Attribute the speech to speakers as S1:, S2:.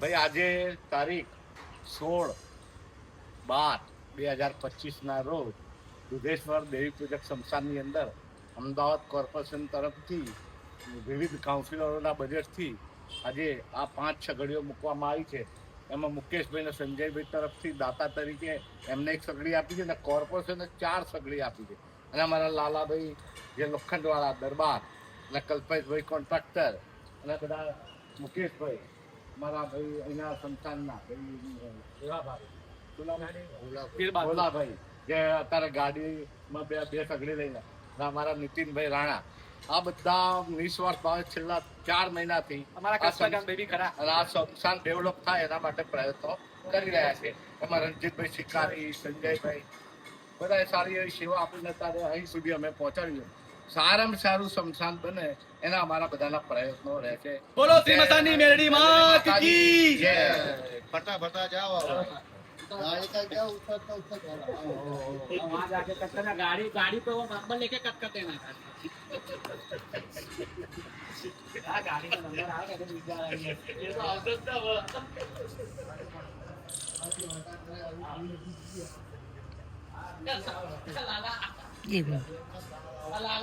S1: ભાઈ આજે તારીખ 16/12/2025 રોજ દુધેશ્વર દેવી પૂજક સંસ્થાનની અંદર અમદાવાદ કોર્પોરેશન તરફથી વિવિધ કાઉન્સિલરોના બજેટથી આજે આ 5 સગડીઓ મૂકવામાં આવી છે. એમાં મુકેશભાઈ અને સંજયભાઈ તરફથી દાતા તરીકે એમને એક સગડી આપી છે અને કોર્પોરેશને 4 સગડી આપી છે. અને અમારા લાલાભાઈ જે લોખંડવાળા દરબાર અને કલ્પેશભાઈ કોન્ટ્રાક્ટર અને બધા મુકેશભાઈ મારા ભાઈ અહીંના સંસ્થાનના ભોલાભાઈ જે અત્યારે ગાડીમાં બે સગડી લઈને અમારા નીતિનભાઈ રાણા આ બધા નિસ્વાર્થ ભાવે છેલ્લા 4 મહિનાથી આ સંસ્થાન ડેવલપ થાય એના માટે પ્રયત્નો કરી રહ્યા છે. એમાં રણજીતભાઈ શિકારી, સંજયભાઈ બધાએ સારી એવી સેવા આપીને અત્યારે અહીં સુધી અમે પહોંચાડ્યું. સારામાં સારું સ્મશાન બને એના અમારા બધાના પ્રયત્નો રહે છે.
S2: બોલો શ્રી મસાની મેરડી માત કી
S1: જય.
S3: फटा जाओ गाड़ी का क्या उत्तर तो उत्तर
S2: वहाँ जाके कट करना गाड़ी पे वो नंबर लेके कट कर देना गाड़ी का नंबर आएगा तो मिल जाएगा ये तो आदत था वो लाला